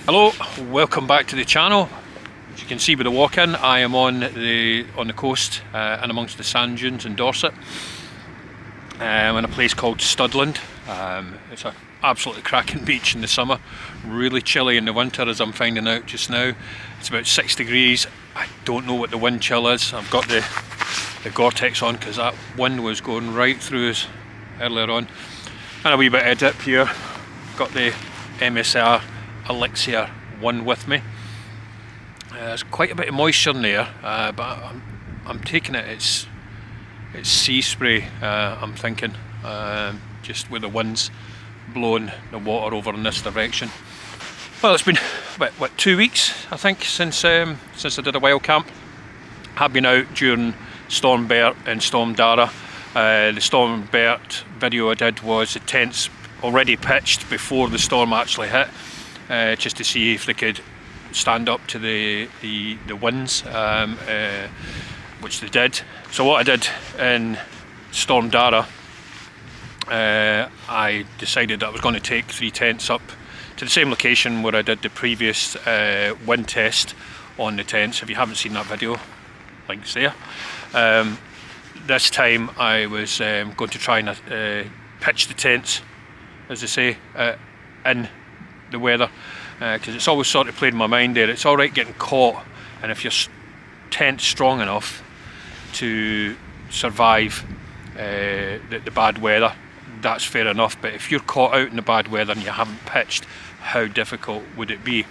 Hello, welcome back to the channel. As you can see with the walk-in, I am on the coast and amongst the sand dunes in Dorset, in a place called Studland. It's an absolutely cracking beach in the summer, really chilly in the winter as I'm finding out just now. It's about 6 degrees. I don't know what the wind chill is. I've got the Gore-Tex on because that wind was going right through us earlier on. And a wee bit of dip here. Got the MSR Elixir 1 with me. There's quite a bit of moisture in there, but I'm taking it it's sea spray. I'm thinking, just with the winds blowing the water over in this direction. Well, it's been what 2 weeks I think since I did a Wildcamp. I've been out during Storm Darragh and Storm Darragh. The Storm Darragh video I did was the tents already pitched before the storm actually hit, just to see if they could stand up to the winds, which they did. So what I did in Storm Darragh, I decided that I was going to take 3 tents up to the same location where I did the previous wind test on the tents. If you haven't seen that video, links there. This time I was going to try and pitch the tents, as they say, in the weather, because it's always sort of played in my mind there. It's alright getting caught, and if your tent's strong enough to survive the bad weather, that's fair enough. But if you're caught out in the bad weather and you haven't pitched, how difficult would it be?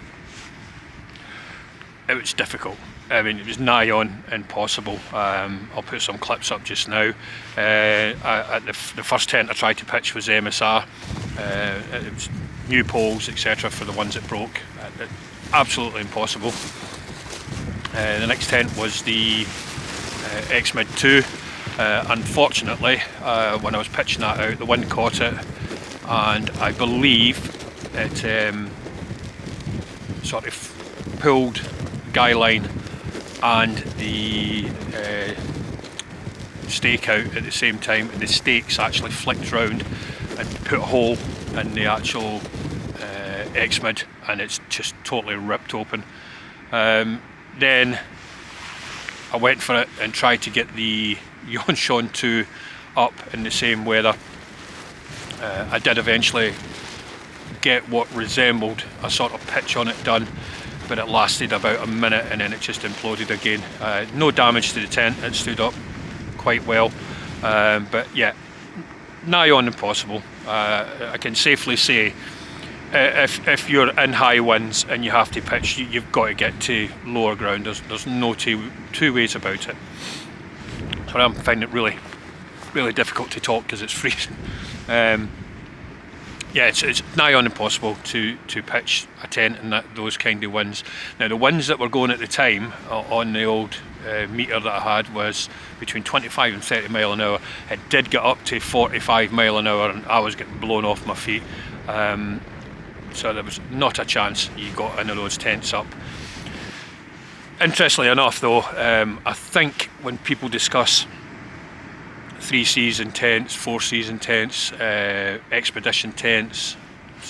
It was difficult. I mean, it was nigh on impossible. I'll put some clips up just now. The first tent I tried to pitch was MSR. It was new poles, etc., for the ones that broke. Absolutely impossible. The next tent was the X-Mid 2. Unfortunately, when I was pitching that out, the wind caught it, and I believe it sort of pulled the guy line and the stake out at the same time, and the stakes actually flicked round and put a hole in the actual X-Mid, and it's just totally ripped open. Then I went for it and tried to get the Yonshan 2 up in the same weather. I did eventually get what resembled a sort of pitch on it done, but it lasted about a minute and then it just imploded again. No damage to the tent, it stood up quite well, but yeah, nigh on impossible. I can safely say, if you're in high winds and you have to pitch, you've got to get to lower ground. There's no two ways about it. So I'm finding it really difficult to talk because it's freezing. Yeah, it's nigh on impossible to pitch a tent in those kind of winds. Now, the winds that were going at the time on the old meter that I had was between 25 and 30 mile an hour. It did get up to 45 mile an hour and I was getting blown off my feet. So there was not a chance you got into those tents up. Interestingly enough though, I think when people discuss 3-season tents, 4-season tents, expedition tents,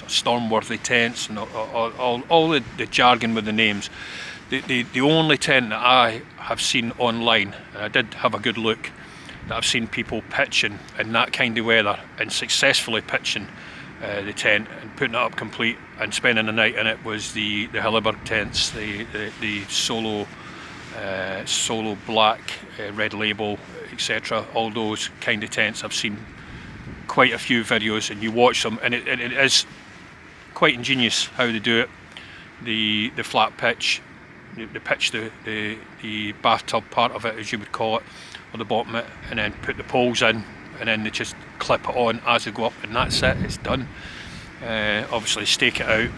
storm-worthy tents, and all the jargon with the names, the only tent that I have seen online, and I did have a good look, that I've seen people pitching in that kind of weather and successfully pitching the tent and putting it up complete and spending the night in it, was the Hilleberg tents, the solo black, red label, etc. All those kind of tents. I've seen quite a few videos and you watch them, and it is quite ingenious how they do it. The flat pitch, they pitch the bathtub part of it, as you would call it, or the bottom of it, and then put the poles in, and then they just clip it on as they go up, and that's it, it's done. Obviously stake it out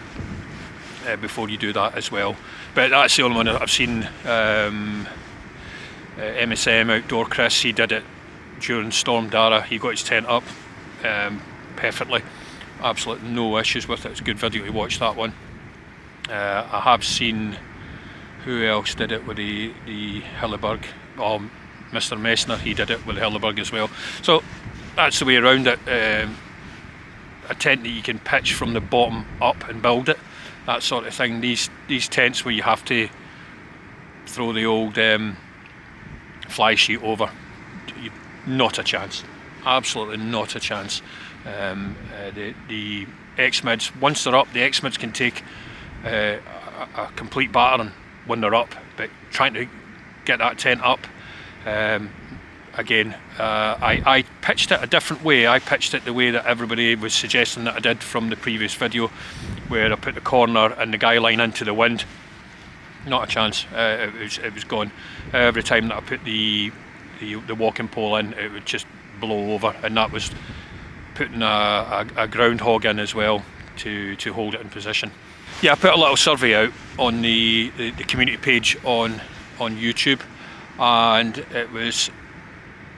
before you do that as well, but that's the only one I've seen. MSM Outdoor Chris, he did it during Storm Darragh. He got his tent up perfectly, absolutely no issues with it. It's a good video to watch, that one. I have seen, who else did it with the Hilleberg? Oh, Mr. Messner, he did it with the Hilleberg as well. So that's the way around it. A tent that you can pitch from the bottom up and build it, that sort of thing. These tents where you have to throw the old fly sheet over, not a chance, absolutely not a chance. The X-mids, once they're up, the X-mids can take a complete battering when they're up, but trying to get that tent up, again, I pitched it a different way. I pitched it the way that everybody was suggesting that I did from the previous video, where I put the corner and the guy line into the wind. Not a chance. It was gone. Every time that I put the walking pole in, it would just blow over, and that was putting a groundhog in as well to hold it in position. Yeah, I put a little survey out on the community page on YouTube, and it was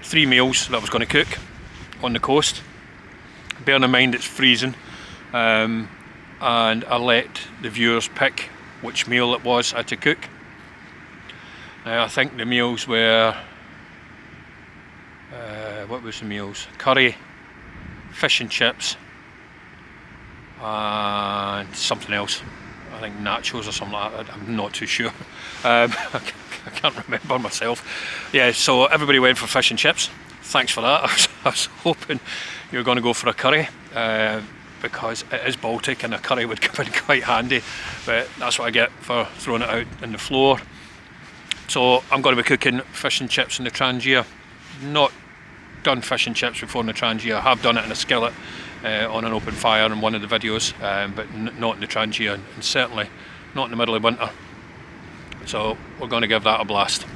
3 meals that I was going to cook on the coast. Bearing in mind it's freezing, and I let the viewers pick which meal it was I had to cook. Now I think the meals were, what was the meals? Curry, fish and chips, and something else. I think nachos or something like that. I'm not too sure. I can't remember myself. Yeah, so everybody went for fish and chips. Thanks for that. I was hoping you were going to go for a curry, because it is Baltic and a curry would come in quite handy, but that's what I get for throwing it out on the floor. So I'm going to be cooking fish and chips in the Trangia. Not done fish and chips before in the Trangia. I have done it in a skillet on an open fire in one of the videos, but not in the Trangia, and certainly not in the middle of winter. So we're going to give that a blast.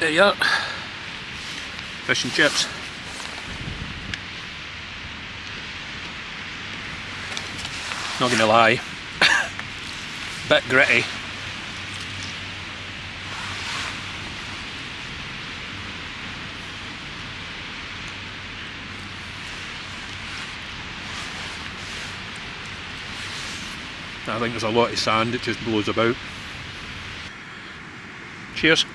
There you are. Fish and chips. Not gonna lie, bit gritty. I think there's a lot of sand that just blows about. Cheers.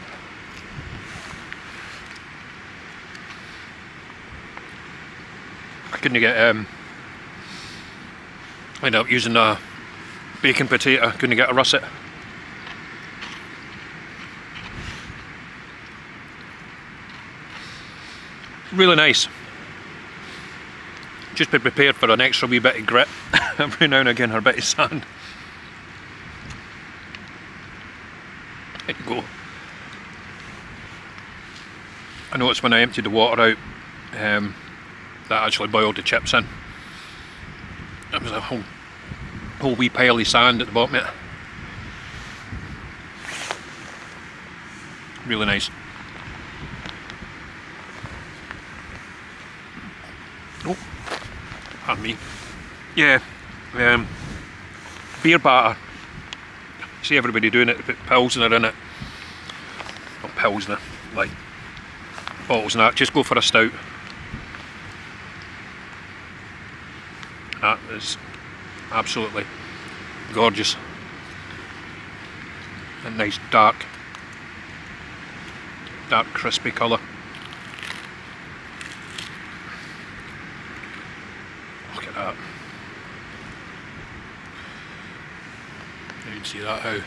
I couldn't get ended up using a bacon potato, couldn't get a russet. Really nice. Just be prepared for an extra wee bit of grit every now and again, or a bit of sand. There you go. I noticed when I emptied the water out, that actually boiled the chips in. There was a whole wee pile of sand at the bottom of it. Really nice. Oh, pardon me. Yeah, beer batter. See everybody doing it, they put Pilsner in it. Not Pilsner, like bottles and that. Just go for a stout. That is absolutely gorgeous. A nice dark crispy colour. Look at that. You can see that, how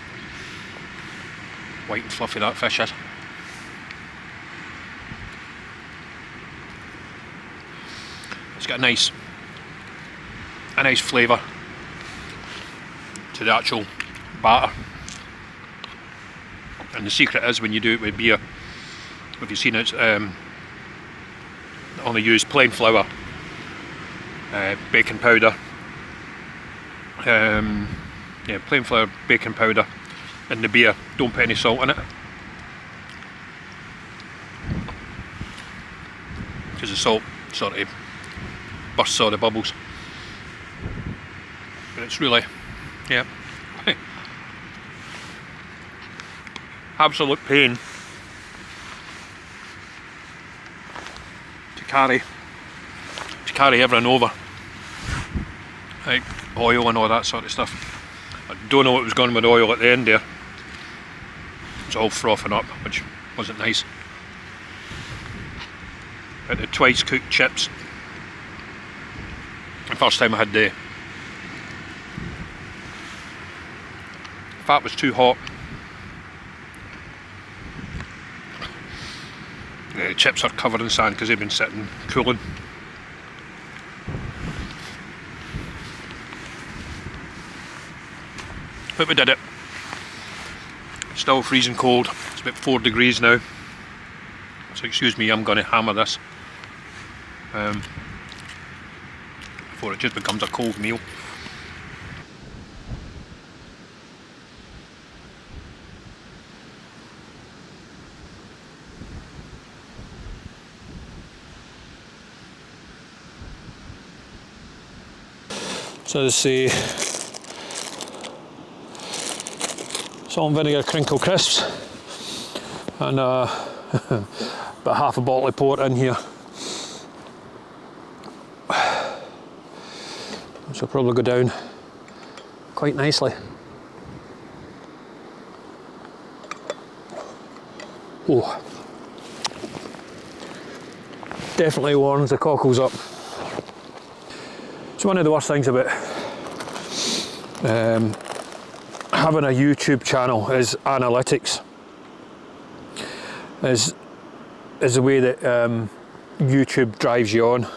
white and fluffy that fish is. It's got a nice flavour to the actual batter. And the secret is, when you do it with beer, if you've seen it, only use plain flour, baking powder, yeah, plain flour, baking powder in the beer. Don't put any salt in it, because the salt sort of bursts all the bubbles. But it's really, yeah, absolute pain to carry everything over, like oil and all that sort of stuff. I don't know what was going with oil at the end there. It was all frothing up, which wasn't nice. But the twice cooked chips. The first time I had the fat was too hot. The chips are covered in sand because they've been sitting cooling. But we did it. Still freezing cold. It's about 4 degrees now. So excuse me, I'm going to hammer this before it just becomes a cold meal. So this is salt and vinegar crinkle crisps, and about half a bottle of port in here, which will probably go down quite nicely. Oh, definitely warms the cockles up. It's one of the worst things about having a YouTube channel is analytics. Is the way that YouTube drives you on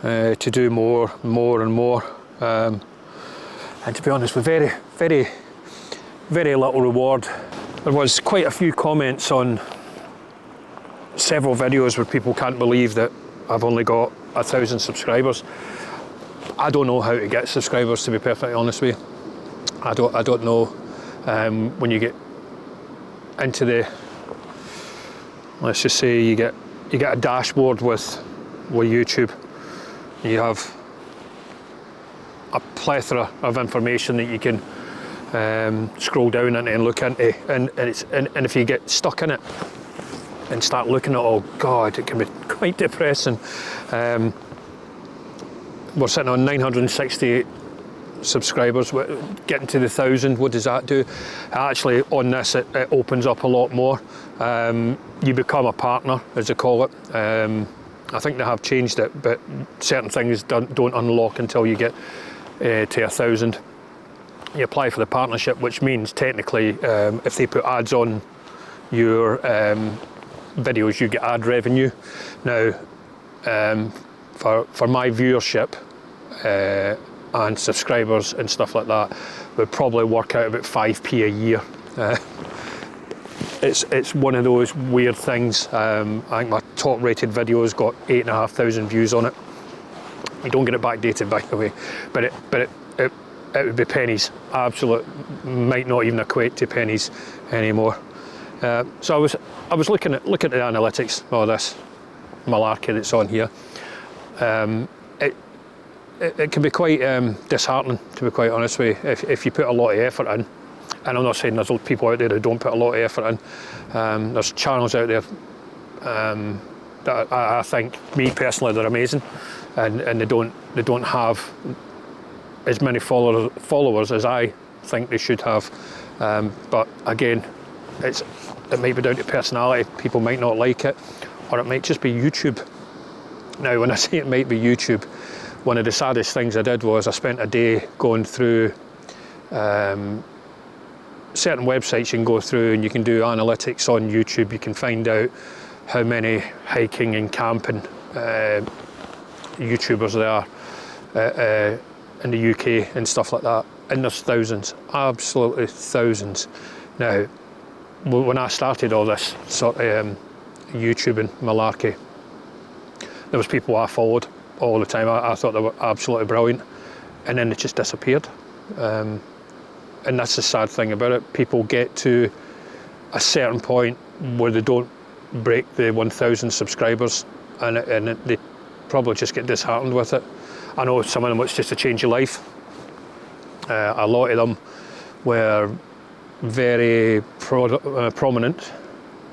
to do more and more, and to be honest, with very little reward. There was quite a few comments on several videos where people can't believe that I've only got 1,000 subscribers. I don't know how to get subscribers, to be perfectly honest with you. I don't know. When you get into the let's just say you get a dashboard with YouTube. You have a plethora of information that you can scroll down into and look into, and if you get stuck in it and start looking at, oh God, it can be quite depressing. We're sitting on 968 subscribers, getting to the 1,000. What does that do? Actually, on this, it opens up a lot more. You become a partner, as they call it. I think they have changed it, but certain things don't unlock until you get to 1,000. You apply for the partnership, which means technically, if they put ads on your videos, you get ad revenue. Now, for my viewership and subscribers and stuff like that, would probably work out about 5p a year. It's one of those weird things. I think my top rated video's got 8,500 views on it. You don't get it backdated, by the way, but it would be pennies. Absolute, might not even equate to pennies anymore. So I was looking at the analytics, all this malarkey that's on here. It can be quite disheartening, to be quite honest with you, if you put a lot of effort in. And I'm not saying there's people out there who don't put a lot of effort in. There's channels out there that I think, me personally, they're amazing, and they don't have as many followers as I think they should have. But again, it might be down to personality. People might not like it, or it might just be YouTube. Now, when I say it might be YouTube, one of the saddest things I did was I spent a day going through certain websites. You can go through and you can do analytics on YouTube. You can find out how many hiking and camping YouTubers there are in the UK and stuff like that. And there's thousands, absolutely thousands. Now, when I started all this sort of YouTubing malarkey, there was people I followed all the time. I thought they were absolutely brilliant, and then it just disappeared. And that's the sad thing about it. People get to a certain point where they don't break the 1,000 subscribers, and they probably just get disheartened with it. I know some of them it's just a change of life. A lot of them were very prominent.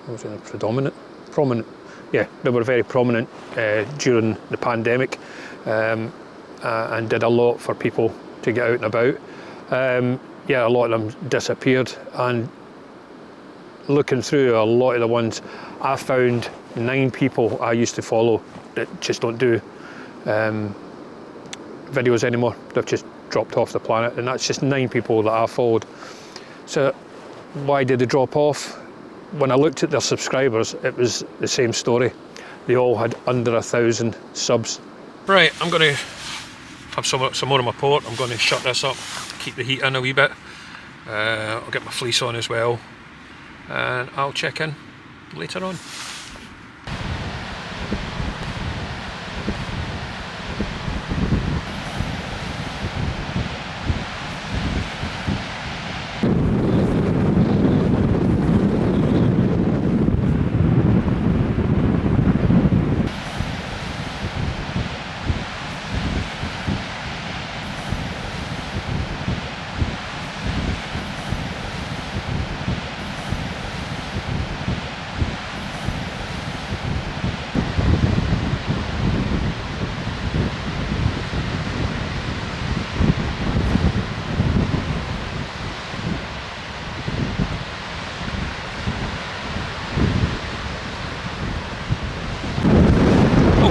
Was it predominant? Prominent. Yeah, they were very prominent during the pandemic, and did a lot for people to get out and about. Yeah, a lot of them disappeared, and looking through a lot of the ones, I found 9 people I used to follow that just don't do videos anymore. They've just dropped off the planet, and that's just 9 people that I followed. So why did they drop off? When I looked at their subscribers, it was the same story. They all had under 1,000 subs. Right, I'm going to have some more of my port. I'm going to shut this up, keep the heat in a wee bit. I'll get my fleece on as well, and I'll check in later on.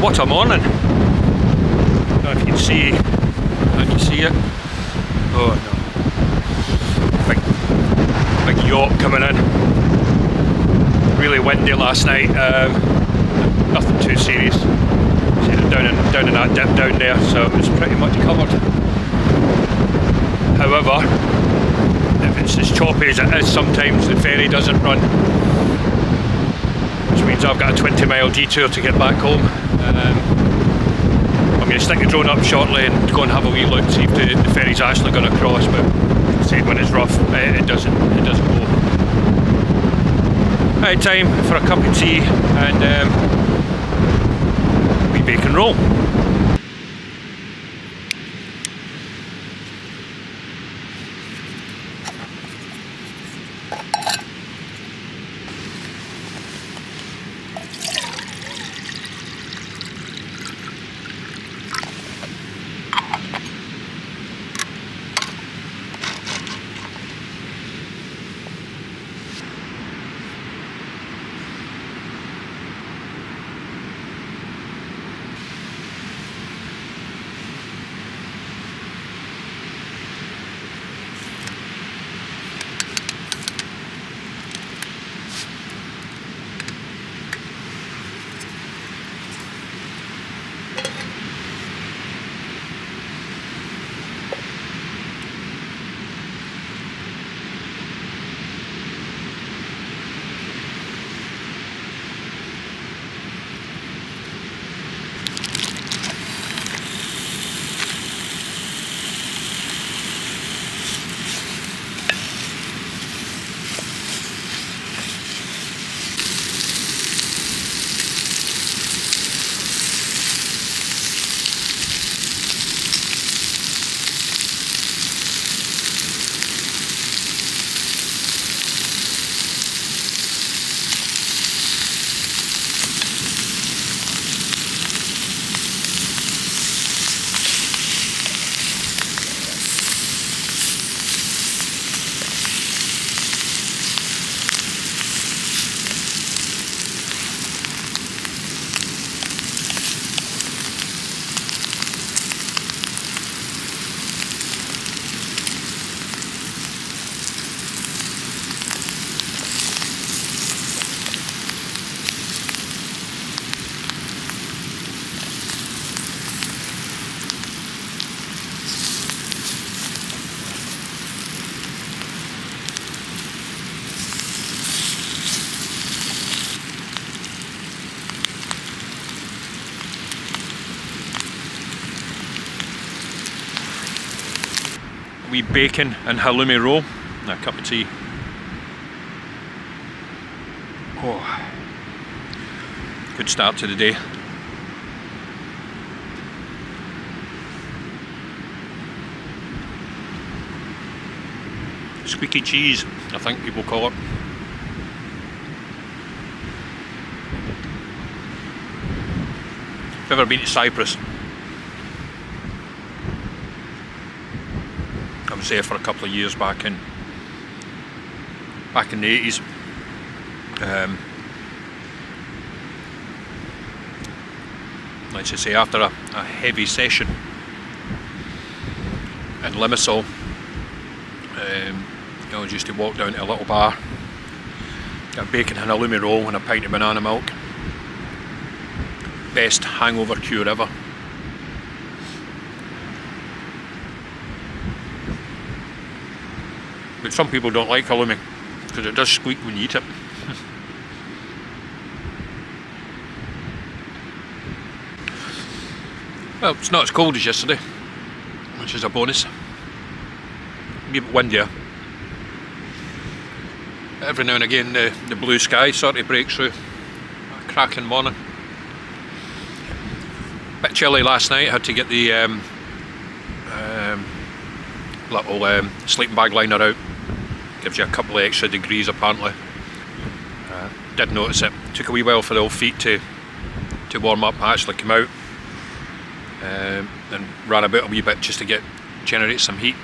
What a morning! I don't know if you can see. Can you see it? Oh no! Big yacht coming in. Really windy last night. Nothing too serious. See it down in that dip down there, so it was pretty much covered. However, if it's as choppy as it is, sometimes the ferry doesn't run, which means I've got a 20-mile detour to get back home. I'm going to stick the drone up shortly and go and have a wee look, see if the ferry's actually going to cross, but say when it's rough, it doesn't go. Right, time for a cup of tea and wee bacon roll. Wee bacon and halloumi roll and a cup of tea. Oh, good start to the day. Squeaky cheese, I think people call it. If you've ever been to Cyprus, I was there for a couple of years back in the 80s. Let's just say after a heavy session in Limassol, I was used to walk down to a little bar, get a bacon and halloumi roll and a pint of banana milk. Best hangover cure ever. But some people don't like halloumi because it does squeak when you eat it. Well, it's not as cold as yesterday, which is a bonus. A wee bit windier. Every now and again the blue sky sort of breaks through. A cracking morning. Bit chilly last night, had to get the little sleeping bag liner out. Gives you a couple of extra degrees apparently. Did notice it. Took a wee while for the old feet to warm up. I actually came out and ran about a wee bit just to generate some heat.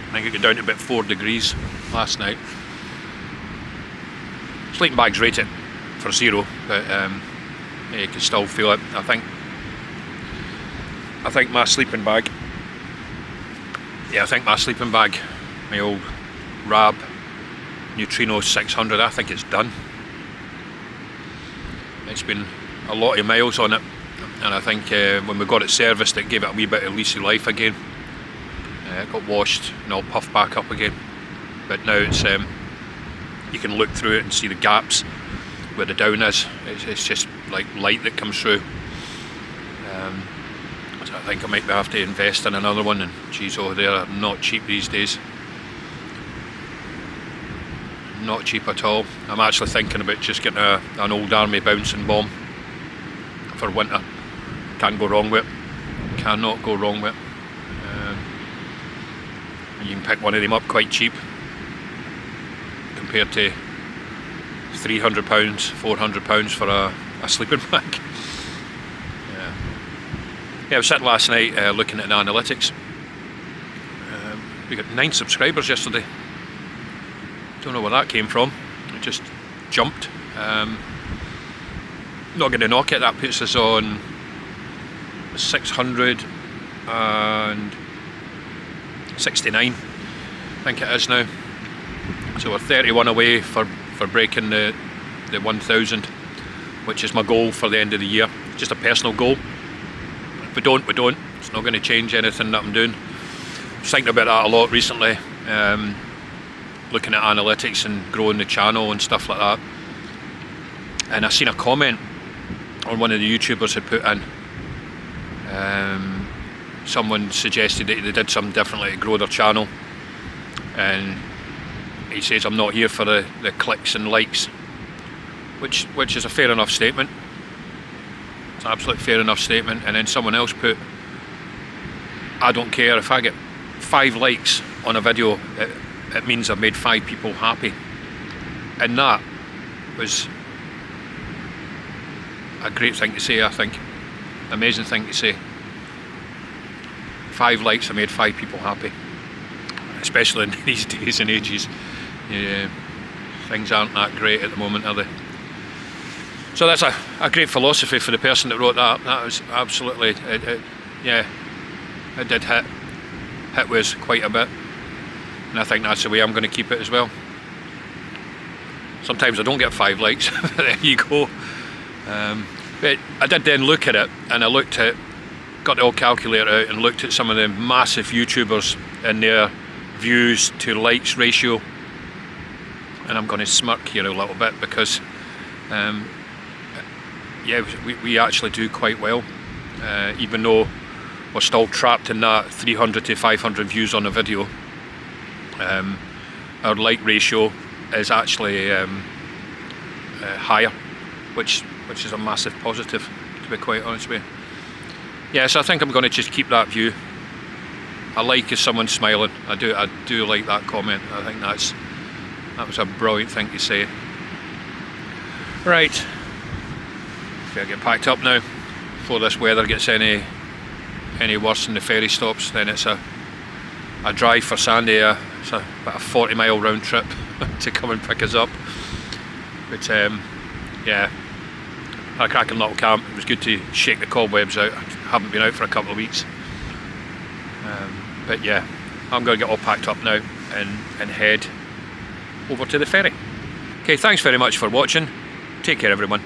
I think it got down to about 4 degrees last night. Sleeping bag's rated for 0, but you can still feel it. I think my sleeping bag, my old Rab Neutrino 600, I think it's done. It's been a lot of miles on it, and I think when we got it serviced it gave it a wee bit of leasy life again. It got washed and all puffed back up again, but now it's you can look through it and see the gaps where the down is. It's just like light that comes through. So I think I might have to invest in another one, and geez, oh, they are not cheap these days. not cheap at all. I'm actually thinking about just getting an old army bouncing bomb for winter. Can't go wrong with it. Cannot go wrong with it. And you can pick one of them up quite cheap compared to £300, £400 for a sleeping bag. Yeah, I was sitting last night looking at the analytics. We got 9 subscribers yesterday. Don't know where that came from. It just jumped. Not going to knock it. That puts us on 669, I think it is now. So we're 31 away for breaking the 1,000, which is my goal for the end of the year. Just a personal goal. If we don't, we don't. It's not going to change anything that I'm doing. I was thinking about that a lot recently, looking at analytics and growing the channel and stuff like that. And I seen a comment on one of the YouTubers had put in. Someone suggested that they did something differently to grow their channel, and he says, I'm not here for the clicks and likes, which is a fair enough statement. It's an absolute fair enough statement. And then someone else put, I don't care if I get 5 likes on a video, it means I've made 5 people happy. And that was a great thing to say, I think. Amazing thing to say. 5 likes, I made 5 people happy. Especially in these days and ages. Yeah, things aren't that great at the moment, are they? So that's a great philosophy for the person that wrote that. That was absolutely, yeah, it did hit with quite a bit. And I think that's the way I'm going to keep it as well. Sometimes I don't get 5 likes, but there you go. But I did then look at it, and I looked at, got the old calculator out and looked at some of the massive YouTubers and their views to likes ratio. And I'm going to smirk here a little bit because, yeah, we actually do quite well, even though we're still trapped in that 300 to 500 views on a video. Our like ratio is actually higher, which is a massive positive, to be quite honest with you. Yeah, so I think I'm going to just keep that view. I like is someone smiling. I do like that comment. I think that was a brilliant thing to say. Right, better get packed up now before this weather gets any worse and the ferry stops. Then it's a drive for Sandy. It's about a 40-mile round trip to come and pick us up. But yeah, a cracking little camp. It was good to shake the cobwebs out. I haven't been out for a couple of weeks. But yeah, I'm going to get all packed up now and head over to the ferry. Okay, thanks very much for watching. Take care, everyone.